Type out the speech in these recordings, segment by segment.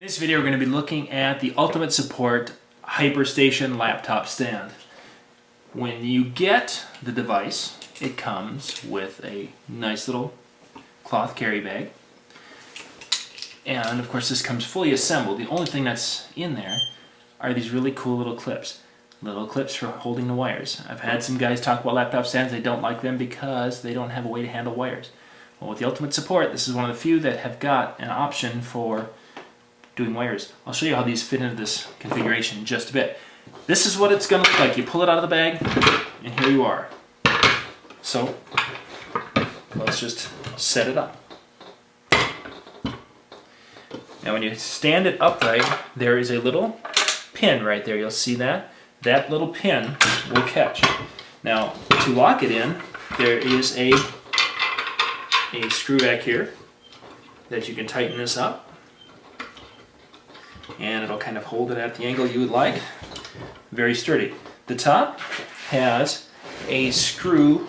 In this video we're going to be looking at the Ultimate Support Hyperstation laptop stand. When you get the device, it comes with a nice little cloth carry bag. And of course this comes fully assembled. The only thing that's in there are these really cool little clips. Little clips for holding the wires. I've had some guys talk about laptop stands, they don't like them because they don't have a way to handle wires. Well, with the Ultimate Support, this is one of the few that have got an option for doing wires. I'll show you how these fit into this configuration in just a bit. This is what it's going to look like. You pull it out of the bag, and here you are. So, let's just set it up. Now when you stand it upright, there is a little pin right there. You'll see that. That little pin will catch. Now, to lock it in, there is a screw back here that you can tighten this up. And it'll kind of hold it at the angle you would like. Very sturdy. The top has a screw,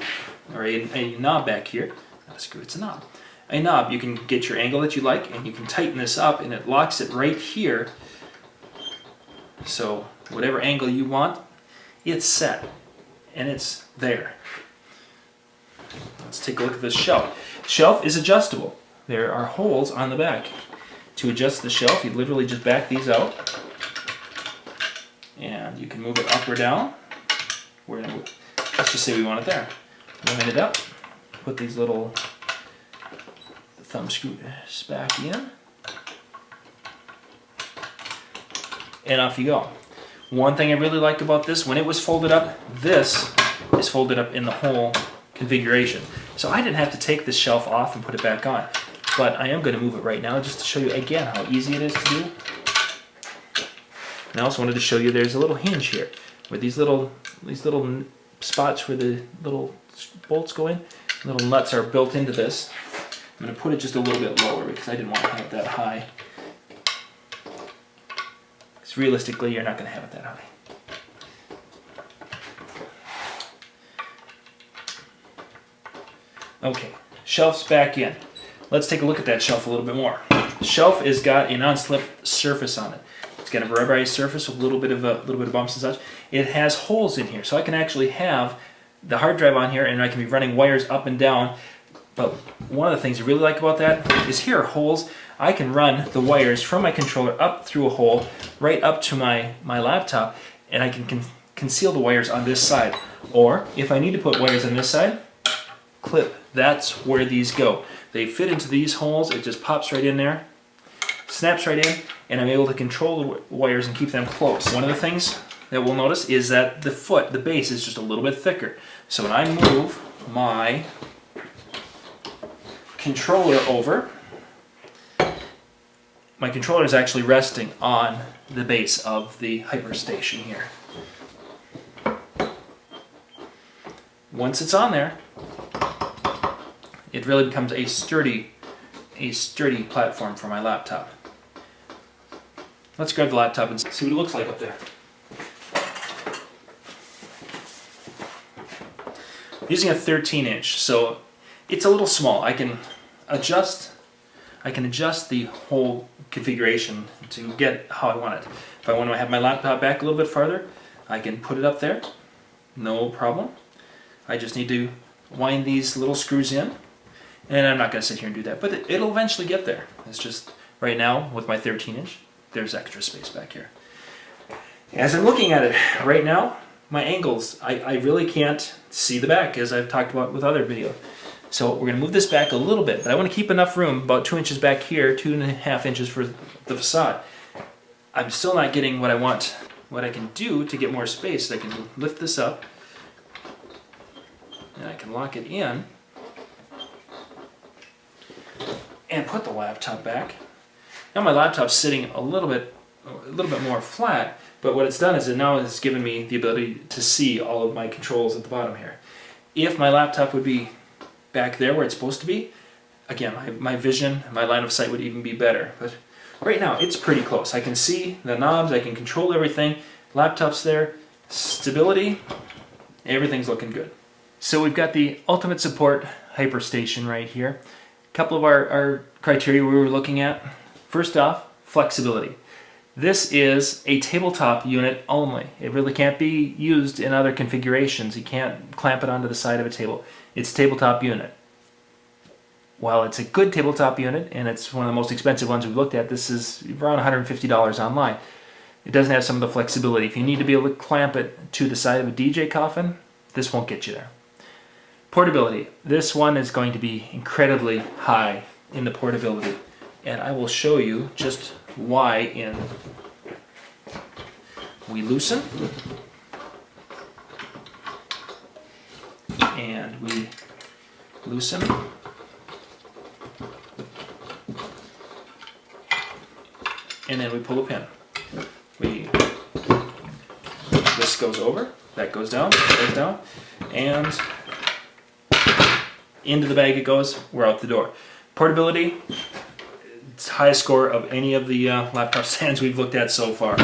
or a knob back here. Not a screw, it's a knob. A knob. You can get your angle that you like, and you can tighten this up, and it locks it right here. So whatever angle you want, it's set. And it's there. Let's take a look at this shelf. The shelf is adjustable. There are holes on the back. To adjust the shelf, you literally just back these out, and you can move it up or down. Let's just say we want it there. Line it up, put these little thumb screws back in, and off you go. One thing I really like about this, when it was folded up, this is folded up in the whole configuration. So I didn't have to take this shelf off and put it back on. But I am going to move it right now just to show you again how easy it is to do. And I also wanted to show you there's a little hinge here where these little spots where the little bolts go in. Little nuts are built into this. I'm going to put it just a little bit lower because I didn't want to have it that high. Because realistically you're not going to have it that high. Okay, shelf's back in. Let's take a look at that shelf a little bit more. The shelf has got a non-slip surface on it. It's got a rubberized surface with a little bit of bumps and such. It has holes in here, so I can actually have the hard drive on here and I can be running wires up and down. But one of the things I really like about that is here are holes. I can run the wires from my controller up through a hole right up to my laptop, and I can conceal the wires on this side. Or if I need to put wires on this side, clip. That's where these go. They fit into these holes, it just pops right in there, snaps right in, and I'm able to control the wires and keep them close. One of the things that we'll notice is that the base is just a little bit thicker. So when I move my controller over, my controller is actually resting on the base of the Hyperstation here. Once it's on there, it really becomes a sturdy platform for my laptop. Let's grab the laptop and see what it looks like up there. I'm using a 13-inch, so it's a little small. I can adjust the whole configuration to get how I want it. If I want to have my laptop back a little bit farther, I can put it up there. No problem. I just need to wind these little screws in. And I'm not going to sit here and do that, but it'll eventually get there. It's just, right now, with my 13-inch, there's extra space back here. As I'm looking at it right now, my angles, I really can't see the back, as I've talked about with other videos. So we're going to move this back a little bit, but I want to keep enough room, about 2 inches back here, 2.5 inches for the facade. I'm still not getting what I want. What I can do to get more space, I can lift this up, and I can lock it in, and put the laptop back. Now my laptop's sitting a little bit more flat, but what it's done is it now has given me the ability to see all of my controls at the bottom here. If my laptop would be back there where it's supposed to be, again, my vision, my line of sight would even be better. But right now it's pretty close. I can see the knobs, I can control everything. Laptop's there, stability, everything's looking good. So we've got the Ultimate Support Hyperstation right here. A couple of our criteria we were looking at. First off, flexibility. This is a tabletop unit only. It really can't be used in other configurations. You can't clamp it onto the side of a table. It's a tabletop unit. While it's a good tabletop unit, and it's one of the most expensive ones we've looked at, this is around $150 online. It doesn't have some of the flexibility. If you need to be able to clamp it to the side of a DJ coffin, this won't get you there. Portability. This one is going to be incredibly high in the portability. And I will show you just why in... We loosen. And we loosen. And then we pull a pin. This goes over, that goes down, and into the bag it goes, we're out the door. Portability, it's highest score of any of the laptop stands we've looked at so far.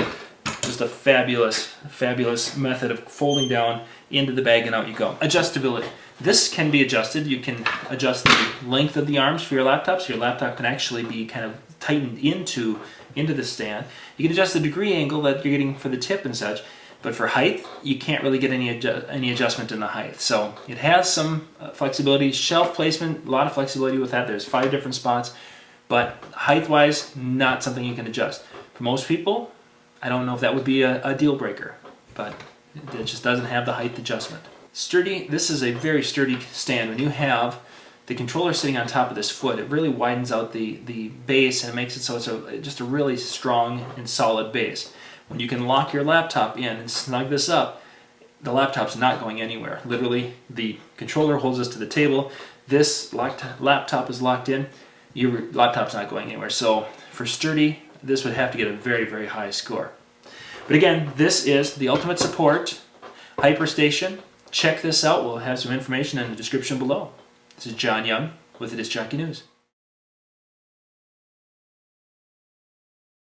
Just a fabulous method of folding down into the bag and out you go. Adjustability. This can be adjusted. You can adjust the length of the arms for your laptop, so your laptop can actually be kind of tightened into the stand. You can adjust the degree angle that you're getting for the tip and such, but for height, you can't really get any adjustment in the height. So it has some flexibility. Shelf placement, a lot of flexibility with that. There's 5 different spots, but height-wise, not something you can adjust. For most people, I don't know if that would be a deal breaker, but it just doesn't have the height adjustment. Sturdy, this is a very sturdy stand. When you have the controller sitting on top of this foot, it really widens out the base and it makes it so it's just a really strong and solid base. When you can lock your laptop in and snug this up, the laptop's not going anywhere. Literally, the controller holds us to the table. This laptop is locked in. Your laptop's not going anywhere. So for sturdy, this would have to get a very, very high score. But again, this is the ultimate support Hyperstation. Check this out. We'll have some information in the description below. This is John Young with the Disc Jockey News.